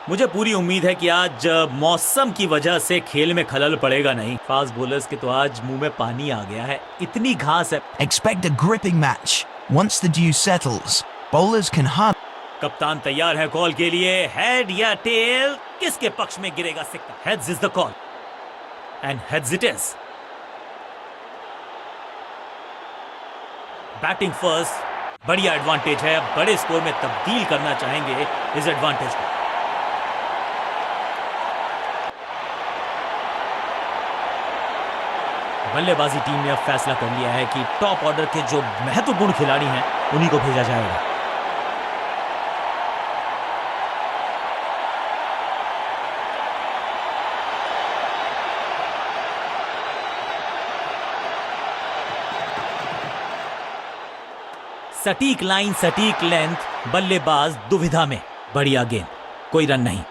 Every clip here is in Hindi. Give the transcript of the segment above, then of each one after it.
मुझे पूरी उम्मीद है कि आज मौसम की वजह से खेल में खलल पड़ेगा नहीं। फास्ट बॉलर्स के तो आज मुंह में पानी आ गया है, इतनी घास है। Expect a gripping match. Once the dew settles, bowlers can hunt. कप्तान तैयार है कॉल के लिए। हेड या टेल, किसके पक्ष में गिरेगा सिक्का? Heads is the call and heads it is. Batting first, बढ़िया एडवांटेज है। बड़े स्कोर में तब्दील करना चाहेंगे इस एडवांटेज को। बल्लेबाजी टीम ने अब फैसला कर लिया है कि टॉप ऑर्डर के जो महत्वपूर्ण खिलाड़ी हैं उन्हीं को भेजा जाएगा। सटीक लाइन, सटीक लेंथ, बल्लेबाज दुविधा में। बढ़िया गेंद, कोई रन नहीं।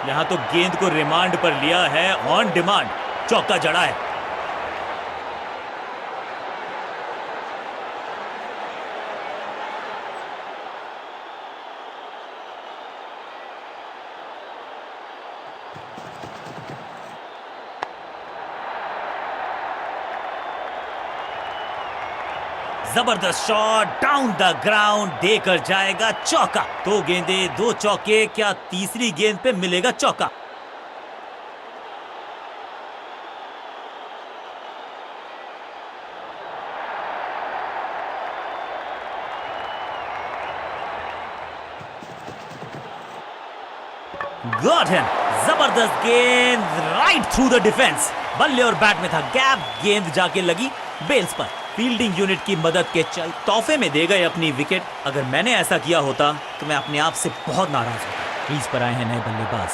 यहां तो गेंद को रिमांड पर लिया है, ऑन डिमांड चौका जड़ा है। जबरदस्त शॉट डाउन द ग्राउंड, देकर जाएगा चौका। दो गेंदे दो चौके, क्या तीसरी गेंद पे मिलेगा चौका? गॉट हिम, जबरदस्त गेंद राइट थ्रू द डिफेंस। बल्ले और बैट में था गैप, गेंद जाके लगी बेल्स पर। फील्डिंग यूनिट की मदद के चल तोहफे में दे गए अपनी विकेट। अगर मैंने ऐसा किया होता तो मैं अपने आप से बहुत नाराज होता। क्रीज पर आए हैं नए बल्लेबाज।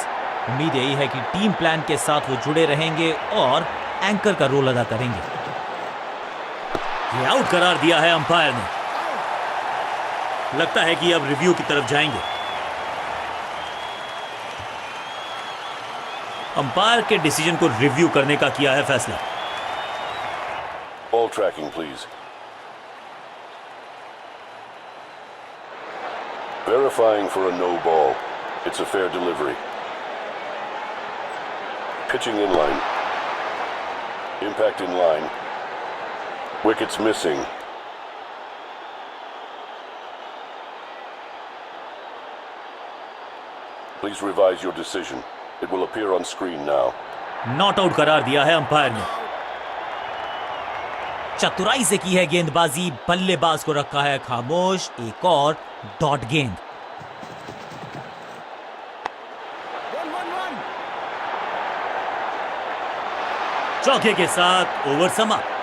उम्मीद यही है कि टीम प्लान के साथ वो जुड़े रहेंगे और एंकर का रोल अदा करेंगे। ये आउट करार दिया है अंपायर ने। लगता है कि अब रिव्यू की तरफ जाएंगे। अंपायर के डिसीजन को रिव्यू करने का किया है फैसला। Ball tracking, please. Verifying for a no ball. It's a fair delivery. Pitching in line. Impact in line. Wickets missing. Please revise your decision. It will appear on screen now. Not out करार दिया है अंपायर ने। चतुराई से की है गेंदबाजी, बल्लेबाज को रखा है खामोश। एक और डॉट गेंद। चौके के साथ ओवर समाप्त।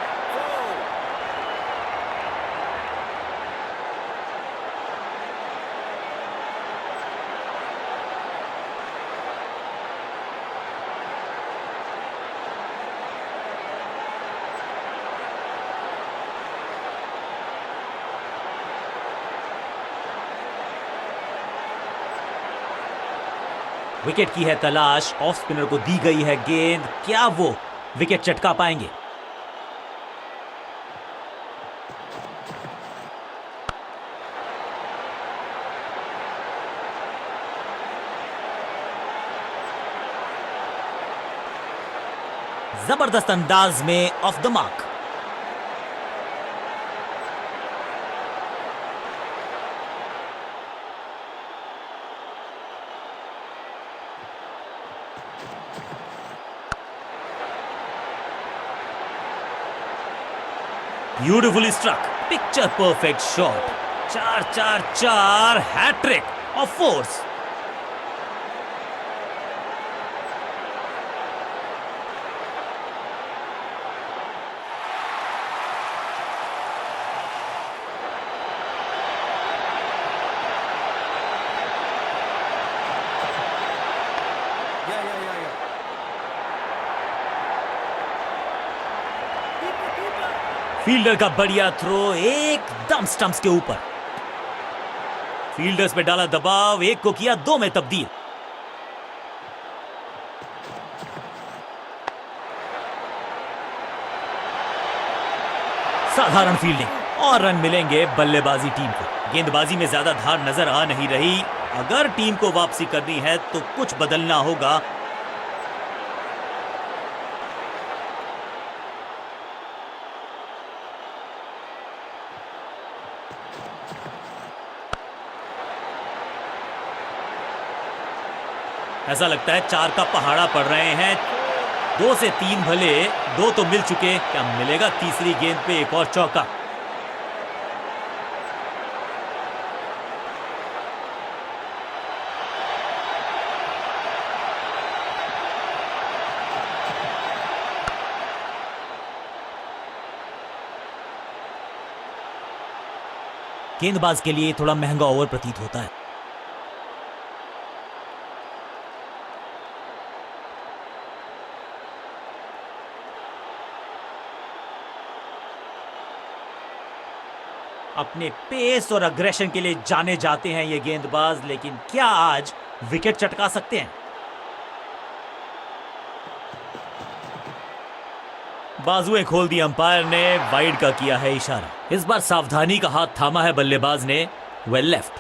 विकेट की है तलाश, ऑफ स्पिनर को दी गई है गेंद। क्या वो विकेट चटका पाएंगे? जबरदस्त अंदाज में of the mark. Beautifully struck. Picture perfect shot. 4-4-4 hat trick of force. Fielder का बढ़िया थ्रो एकदम स्टंप्स के ऊपर। फील्डर्स पे डाला दबाव, एक को किया दो में तब्दील। साधारण फील्डिंग और रन मिलेंगे बल्लेबाजी टीम को। गेंदबाजी में ज्यादा धार नजर आ नहीं रही। अगर टीम को वापसी करनी है तो कुछ बदलना होगा। ऐसा लगता है 4 का पहाड़ा पड़ रहे हैं। 2 से 3 भले, 2 तो मिल चुके, क्या मिलेगा तीसरी गेंद पे एक और चौका? गेंदबाज के लिए थोड़ा महंगा ओवर प्रतीत होता है। अपने पेस और अग्रेशन के लिए जाने जाते हैं ये गेंदबाज, लेकिन क्या आज विकेट चटका सकते हैं? बाजुएं खोल दी अंपायर ने, वाइड का किया है इशारा। इस बार सावधानी का हाथ थामा है बल्लेबाज ने। Well left.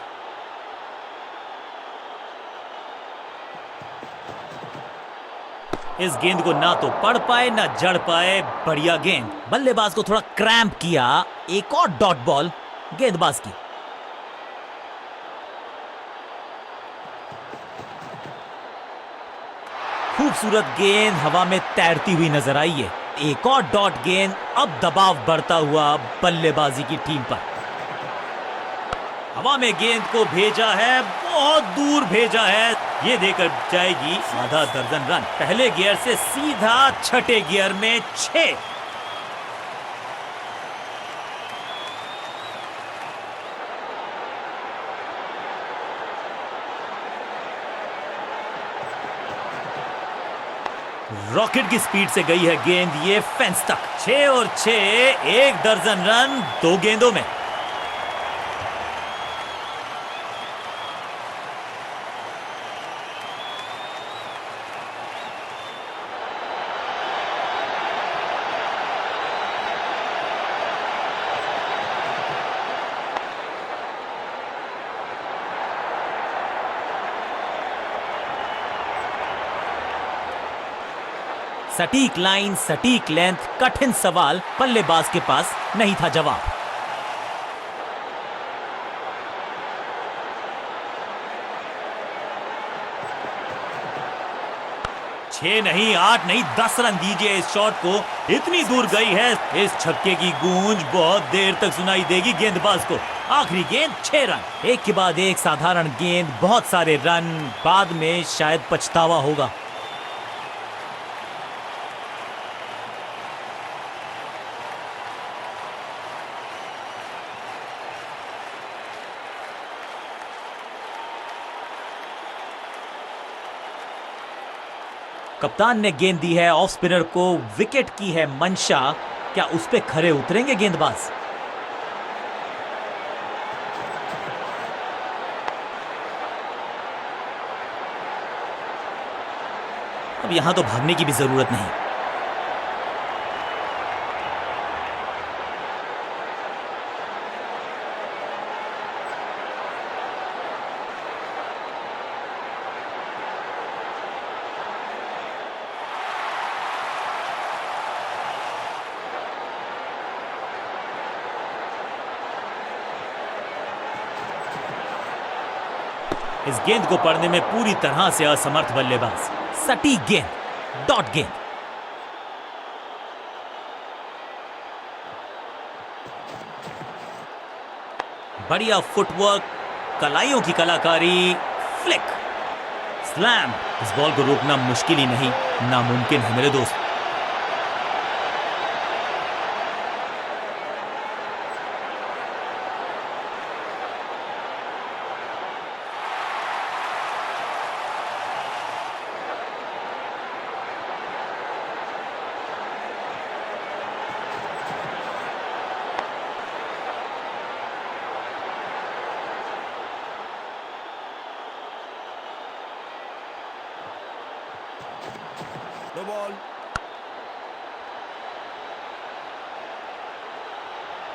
इस गेंद को ना तो पढ़ पाए ना जड़ पाए। बढ़िया गेंद, बल्लेबाज को थोड़ा क्रैम्प किया। एक और डॉट बॉल गेंदबाज की। खूबसूरत गेंद हवा में तैरती हुई नजर आई है। एक और डॉट गेंद, अब दबाव बढ़ता हुआ बल्लेबाजी की टीम पर। हवा में गेंद को भेजा है, बहुत दूर भेजा है। ये देकर जाएगी आधा दर्जन रन। पहले गियर से सीधा छठे गियर में 6। रॉकेट की स्पीड से गई है गेंद, ये फेंस तक। 6 और 6, 1 दर्जन रन 2 गेंदों में। सटीक लाइन, सटीक लेंथ, कठिन सवाल, बल्लेबाज के पास नहीं था जवाब। 6 नहीं, 8 नहीं, 10 रन दीजिए इस शॉट को। इतनी दूर गई है, इस छक्के की गूंज बहुत देर तक सुनाई देगी गेंदबाज को। आखिरी गेंद 6 रन। एक के बाद एक साधारण गेंद, बहुत सारे रन, बाद में शायद पछतावा होगा। कप्तान ने गेंद दी है ऑफ स्पिनर को, विकेट की है मंशा। क्या उस पे खरे उतरेंगे गेंदबाज? अब यहां तो भागने की भी जरूरत नहीं। इस गेंद को पढ़ने में पूरी तरह से असमर्थ बल्लेबाज। सटीक गेंद, डॉट गेंद। बढ़िया फुटवर्क, कलाइयों की कलाकारी, फ्लिक, स्लैम। इस बॉल को रोकना मुश्किल ही नहीं, नामुमकिन है मेरे दोस्त।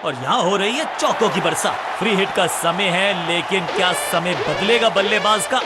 और यहाँ हो रही है चौकों की बरसात। फ्री हिट का समय है, लेकिन क्या समय बदलेगा बल्लेबाज का?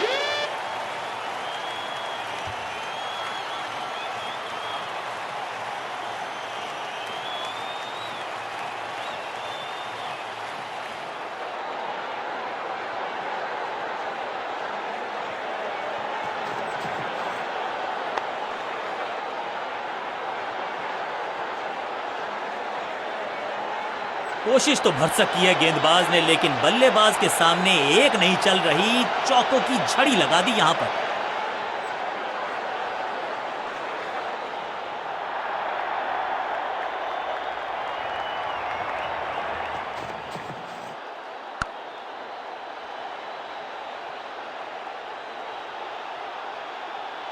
कोशिश तो भरसक की है गेंदबाज ने, लेकिन बल्लेबाज के सामने एक नहीं चल रही। चौकों की झड़ी लगा दी यहां पर।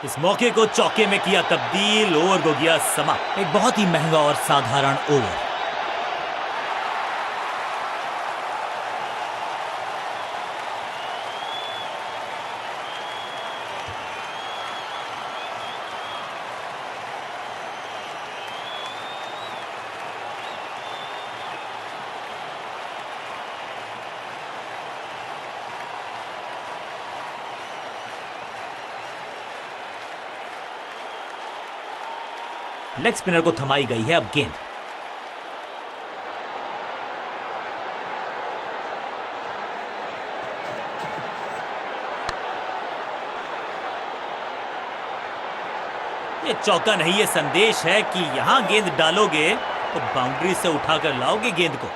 इस मौके को चौके में किया तब्दील। ओवर को गया समाप्त। एक बहुत ही महंगा और साधारण ओवर। लेग स्पिनर को थमाई गई है अब गेंद। ये चौका नहीं, ये संदेश है कि यहां गेंद डालोगे तो बाउंड्री से उठाकर लाओगे गेंद को।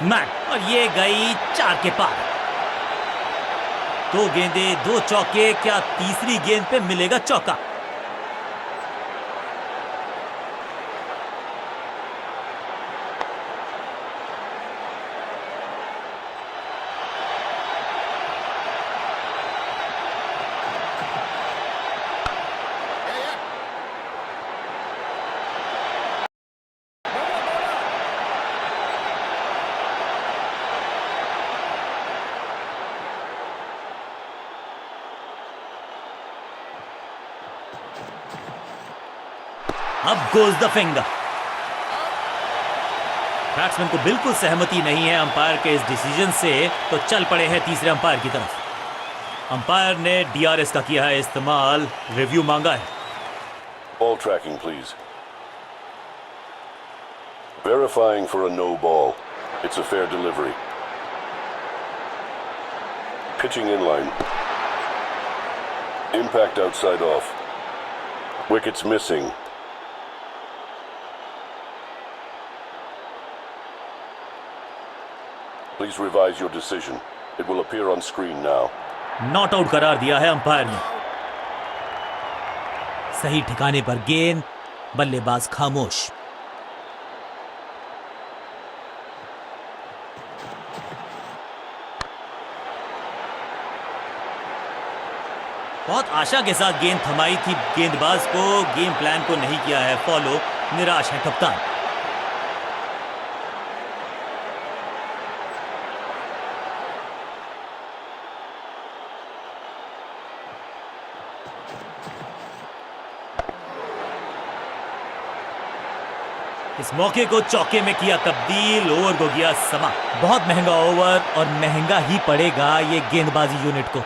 स्मैक, और ये गई 4 के पार। 2 गेंदें 2 चौके। क्या तीसरी गेंद पे मिलेगा चौका? अब गोज द फिंगर। बैट्समैन को बिल्कुल सहमति नहीं है अंपायर के इस डिसीजन से, तो चल पड़े हैं तीसरे अंपायर की तरफ। अंपायर ने डीआरएस का किया है इस्तेमाल, रिव्यू मांगा है। Ball tracking, please. Verifying for a no ball. It's a fair delivery. Pitching in line. Impact outside off. Wickets missing. Please revise your decision. It will appear on screen now. Not out करार दिया है अंपायर ने। सही ठिकाने पर गेंद, बल्लेबाज खामोश। बहुत आशा के साथ गेंद थमाई थी गेंदबाज को, गेम प्लान को नहीं किया है फॉलो। निराश है कप्तान। इस मौके को चौके में किया तब्दील। ओवर को गया समाप्त। बहुत महंगा ओवर, और महंगा ही पड़ेगा ये गेंदबाजी यूनिट को।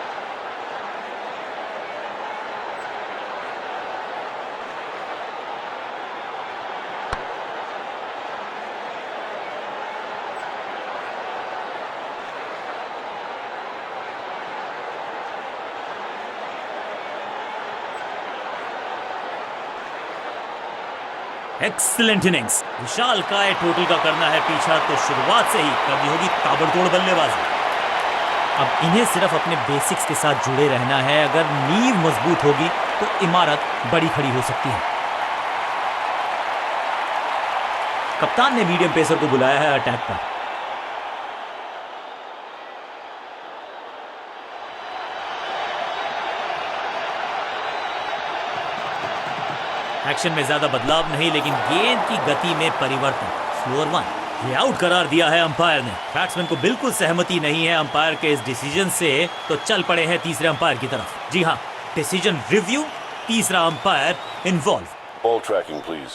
Excellent innings. विशाल काय टोटल का करना है पीछा, तो शुरुआत से ही करनी होगी ताबड़तोड़ बल्लेबाजी। अब इन्हें सिर्फ अपने बेसिक्स के साथ जुड़े रहना है। अगर नींव मजबूत होगी तो इमारत बड़ी खड़ी हो सकती है। कप्तान ने मीडियम पेसर को बुलाया है अटैक पर। एक्शन में ज्यादा बदलाव नहीं, लेकिन गेंद की गति में परिवर्तन। स्लोअर 1। ये आउट करार दिया है अंपायर ने। बैट्समैन को बिल्कुल सहमति नहीं है अंपायर के इस डिसीजन से, तो चल पड़े हैं तीसरे अंपायर की तरफ। जी हाँ, डिसीजन रिव्यू, तीसरा umpire involve. Ball tracking, please.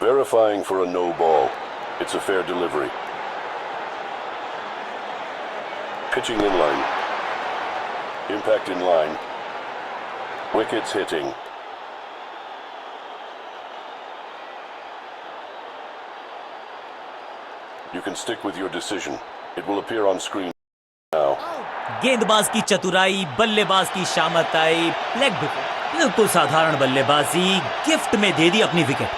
Verifying for a no ball. It's a fair delivery. Pitching in line. Impact in line. Wickets hitting. You can stick with your decision. It will appear on screen now. गेंदबाज की चतुराई, बल्लेबाज की शामताई, लेग विकेट। बिल्कुल साधारण बल्लेबाजी, गिफ्ट में दे दी अपनी विकेट।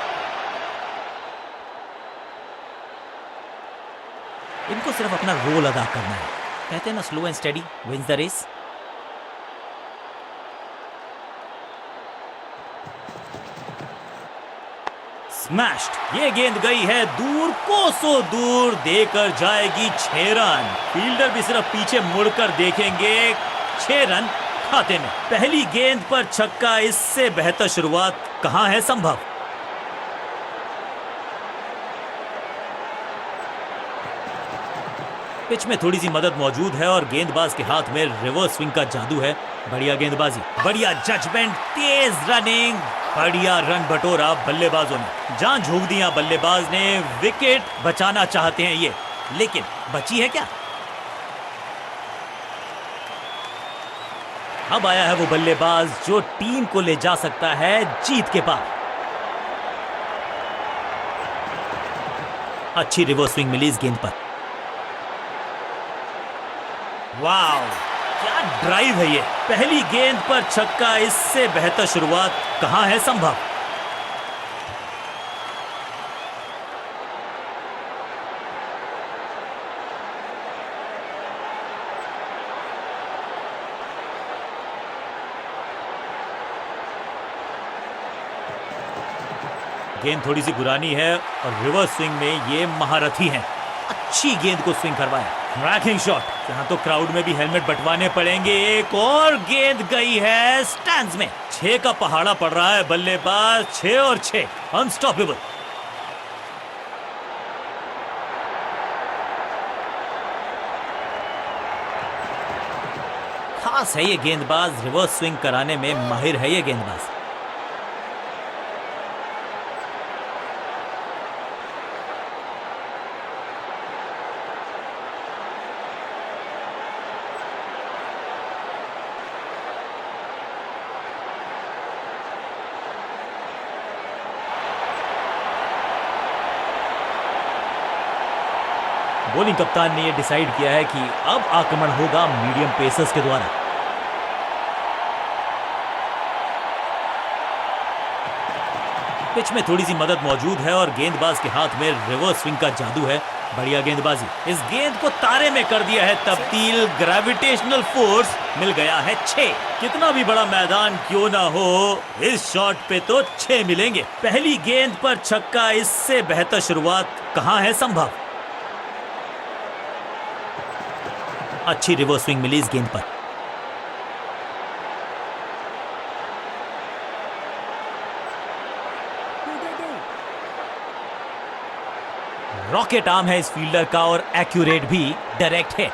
इनको सिर्फ अपना रोल अदा करना है। कहते हैं ना, slow and steady wins the race. Smashed. ये गेंद गई है दूर, कोसों दूर, देकर जाएगी 6 रन। फील्डर भी सिर्फ पीछे मुड़कर देखेंगे। 6 रन खाते में। पहली गेंद पर छक्का, इससे बेहतर शुरुआत कहां है संभव। पिच में थोड़ी सी मदद मौजूद है और गेंदबाज के हाथ में रिवर्स स्विंग का जादू है। बढ़िया गेंदबाजी, बढ़िया जजमेंट, तेज रनिंग, बढ़िया रन बटोरा बल्लेबाजों ने। जान झोंक दिया बल्लेबाज ने। विकेट बचाना चाहते हैं ये, लेकिन बची है क्या? अब आया है वो बल्लेबाज जो टीम को ले जा सकता है जीत के पार। अच्छी रिवर्स स्विंग मिली इस गेंद पर। वाव, क्या ड्राइव है ये। पहली गेंद पर छक्का, इससे बेहतर शुरुआत कहां है संभव। गेंद थोड़ी सी पुरानी है और रिवर्स स्विंग में ये महारथी हैं। अच्छी गेंद को स्विंग करवाया। रैकिंग शॉट, यहां तो क्राउड में भी हेलमेट बंटवाने पड़ेंगे। एक और गेंद गई है स्टैंड्स में। 6 का पहाड़ा पड़ रहा है बल्लेबाज। 6 और 6, अनस्टॉपेबल। खास है ये गेंदबाज, रिवर्स स्विंग कराने में माहिर है ये गेंदबाज। बॉलिंग कप्तान ने यह डिसाइड किया है कि अब आक्रमण होगा मीडियम पेसर्स के द्वारा। पिच में थोड़ी सी मदद मौजूद है और गेंदबाज के हाथ में रिवर्स स्विंग का जादू है। बढ़िया गेंदबाजी। इस गेंद को तारे में कर दिया है तब्दील। ग्रेविटेशनल फोर्स मिल गया है 6। कितना भी बड़ा मैदान क्यों ना हो, इस शॉट पे तो 6 मिलेंगे। पहली गेंद पर छक्का, इससे बेहतर शुरुआत कहां है संभव। अच्छी रिवर्स स्विंग मिली इस गेंद पर। रॉकेट आर्म है इस फील्डर का और एक्यूरेट भी, डायरेक्ट है।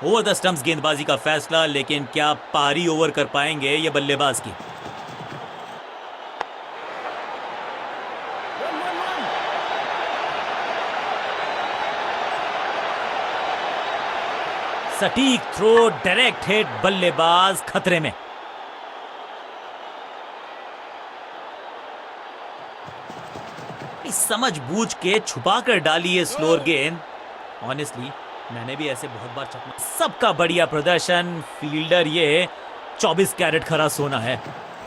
ओवर द स्टंप्स गेंदबाजी का फैसला, लेकिन क्या पारी ओवर कर पाएंगे ये बल्लेबाज की। सटीक थ्रो, डायरेक्ट हिट, बल्लेबाज खतरे में। समझ बूझ के छुपा कर डाली है स्लोअर गेंद। ऑनेस्टली मैंने भी ऐसे बहुत बार चकमा। सबका बढ़िया प्रदर्शन। फील्डर ये 24 कैरेट खरा सोना है।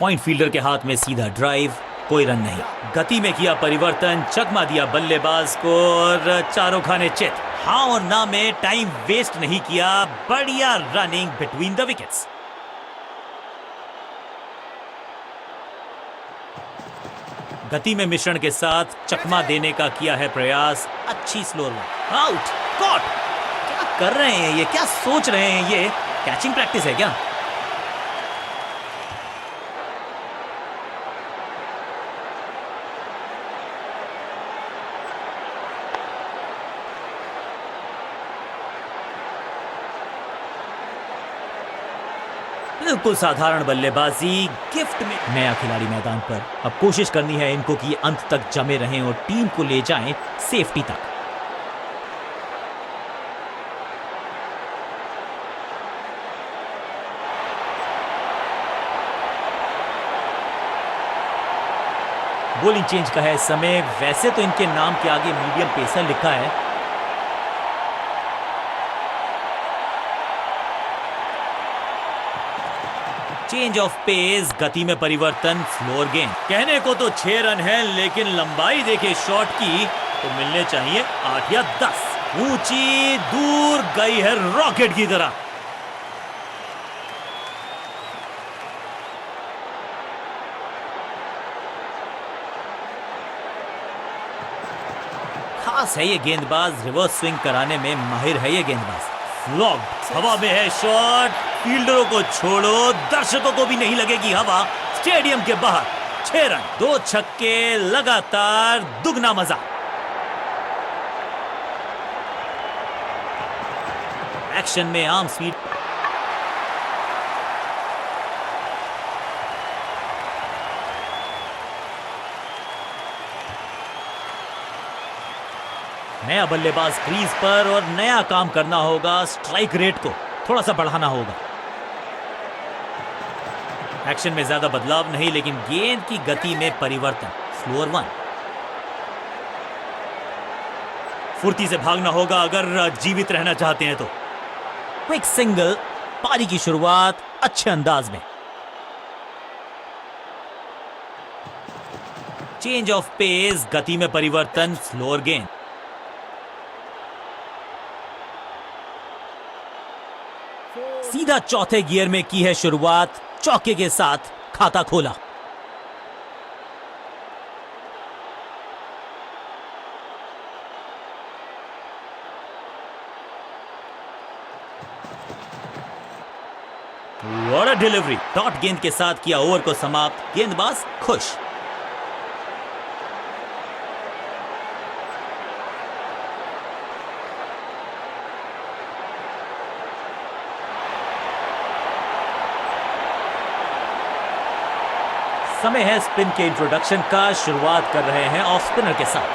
पॉइंट फील्डर के हाथ में सीधा ड्राइव, कोई रन नहीं। गति में किया परिवर्तन, चकमा दिया बल्लेबाज को और चारों खाने चित। हाँ और ना में टाइम वेस्ट नहीं किया। बढ़िया रनिंग बिटवीन द विकेट्स। गति में मिश्रण के साथ चकमा देने का किया है प्रयास। अच्छी स्लो रन। Out, cot. क्या कर रहे हैं ये, क्या सोच रहे हैं ये? कैचिंग प्रैक्टिस है क्या? बिल्कुल साधारण बल्लेबाजी गिफ्ट में। नया खिलाड़ी मैदान पर, अब कोशिश करनी है इनको कि अंत तक जमे रहें और टीम को ले जाएं सेफ्टी तक। बॉलिंग चेंज का है समय। वैसे तो इनके नाम के आगे मीडियम पेसर लिखा है। चेंज ऑफ पेस, गति में परिवर्तन, स्लोअर गेंद। कहने को तो 6 रन है, लेकिन लंबाई देखे शॉट की तो मिलने चाहिए 8 या 10। ऊंची दूर गई है रॉकेट की तरह। खास है ये गेंदबाज, रिवर्स स्विंग कराने में माहिर है ये गेंदबाज। फ्लॉग्ड, हवा में है शॉट। फील्डरों को छोड़ो, दर्शकों को भी नहीं लगेगी हवा। स्टेडियम के बाहर 6 रन, 2 छक्के, लगातार दुगना मजा। एक्शन में आर्म स्पीड। नया बल्लेबाज क्रीज पर और नया काम करना होगा। स्ट्राइक रेट को थोड़ा सा बढ़ाना होगा। एक्शन में ज्यादा बदलाव नहीं, लेकिन गेंद की गति में परिवर्तन। स्लोअर 1। फुर्ती से भागना होगा अगर जीवित रहना चाहते हैं तो। क्विक सिंगल, पारी की शुरुआत अच्छे अंदाज में। चेंज ऑफ पेस, गति में परिवर्तन, स्लोअर गेंद। सीधा चौथे गियर में की है शुरुआत, चौके के साथ खाता खोला। What a delivery. डॉट गेंद के साथ किया ओवर को समाप्त। गेंदबाज खुश। समय है स्पिन के इंट्रोडक्शन का। शुरुआत कर रहे हैं ऑफ स्पिनर के साथ।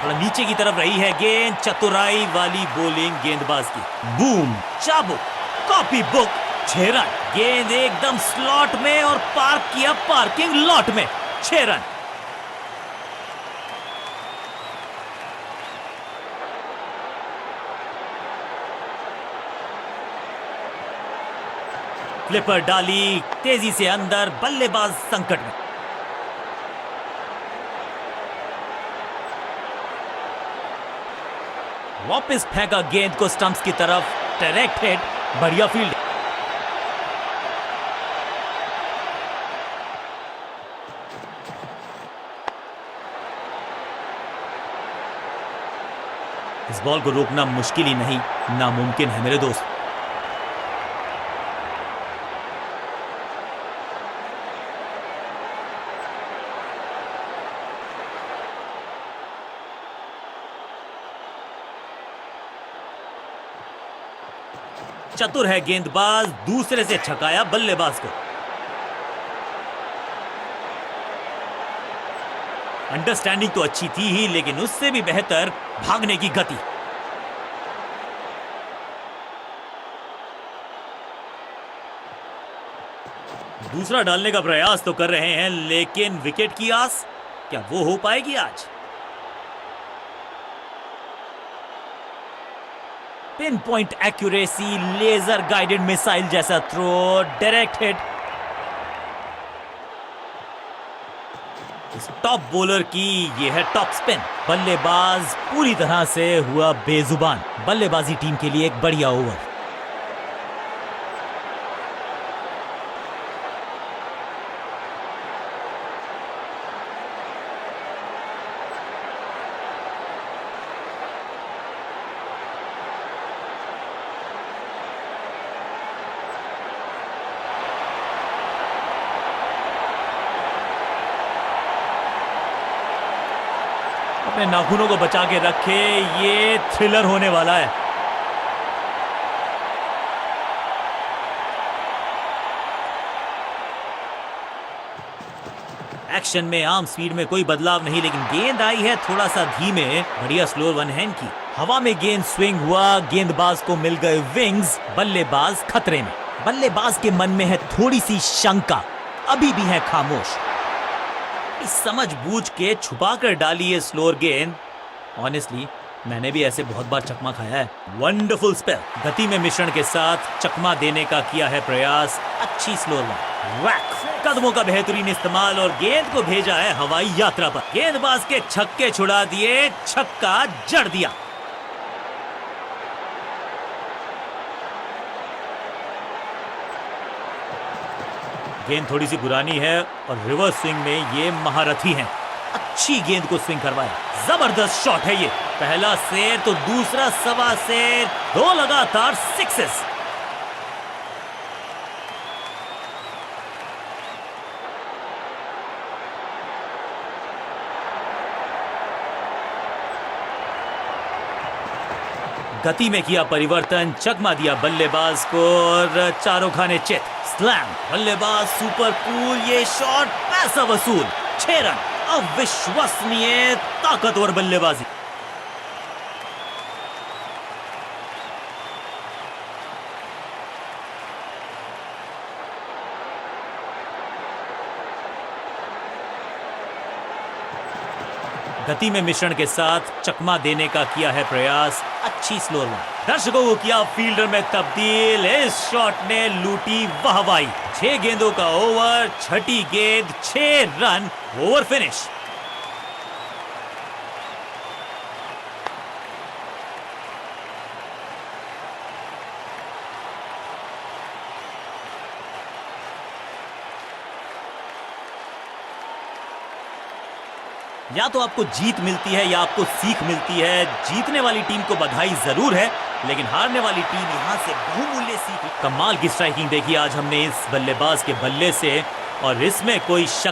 थोड़ा नीचे की तरफ रही है गेंद। चतुराई वाली बॉलिंग गेंदबाज की। बूम, चाबुक, कॉपी बुक। 6 रन। गेंद एकदम स्लॉट में और पार्क किया पार्किंग लॉट में। 6 रन। फ्लिपर डाली, तेजी से अंदर। बल्लेबाज संकट में। वापस फेंका गेंद को स्टंप्स की तरफ। डायरेक्ट हिट, बढ़िया फील्ड। इस बॉल को रोकना मुश्किल ही नहीं, नामुमकिन है मेरे दोस्त। चतुर है गेंदबाज, दूसरे से छकाया बल्लेबाज को। अंडरस्टैंडिंग तो अच्छी थी ही, लेकिन उससे भी बेहतर भागने की गति। दूसरा डालने का प्रयास तो कर रहे हैं, लेकिन विकेट की आस, क्या वो हो पाएगी आज? Pin point accuracy, laser guided missile जैसा थ्रो, डायरेक्ट हिट। इस टॉप बॉलर की ये है टॉप स्पिन। बल्लेबाज पूरी तरह से हुआ बेजुबान। बल्लेबाजी टीम के लिए एक बढ़िया ओवर। अपने नाखूनों को बचा के रखे, ये थ्रिलर होने वाला है। एक्शन में आर्म स्पीड में कोई बदलाव नहीं, लेकिन गेंद आई है थोड़ा सा धीमे। बढ़िया स्लोअर वन हैंड की। हवा में गेंद स्विंग हुआ, गेंदबाज को मिल गए विंग्स, बल्लेबाज खतरे में। बल्लेबाज के मन में है थोड़ी सी शंका, अभी भी है खामोश। इस समझ बूझ के छुपा कर डाली है स्लोअर गेंद। ऑनेस्टली मैंने भी ऐसे बहुत बार चकमा खाया है। Wonderful spell. गति में मिश्रण के साथ चकमा देने का किया है प्रयास। अच्छी स्लोअर वन। वैक। कदमों का बेहतरीन इस्तेमाल और गेंद को भेजा है हवाई यात्रा पर। गेंदबाज के छक्के छुड़ा दिए, छक्का जड़ दिया। गेंद थोड़ी सी पुरानी है और रिवर्स स्विंग में ये महारथी हैं। अच्छी गेंद को स्विंग करवाया। जबरदस्त शॉट है ये। पहला सेर तो दूसरा सवा सेर, 2 लगातार सिक्सेस। गति में किया परिवर्तन, चकमा दिया बल्लेबाज को और चारों खाने चित। स्लैम। बल्लेबाज सुपर कूल, ये शॉट पैसा वसूल। 6 रन। अविश्वसनीय ताकतवर बल्लेबाजी। गति में मिश्रण के साथ चकमा देने का किया है प्रयास। अच्छी स्लोअर वन। दर्शकों को किया फील्डर में तब्दील। इस शॉट ने लूटी वाहवाही। 6 गेंदों का ओवर, छठी गेंद 6 रन। Over finish. या तो आपको जीत मिलती है या आपको सीख मिलती है। जीतने वाली टीम को बधाई जरूर है, लेकिन हारने वाली टीम यहां से बहुमूल्य सीख। कमाल की स्ट्राइकिंग देखी आज हमने इस बल्लेबाज के बल्ले से, और इसमें कोई शक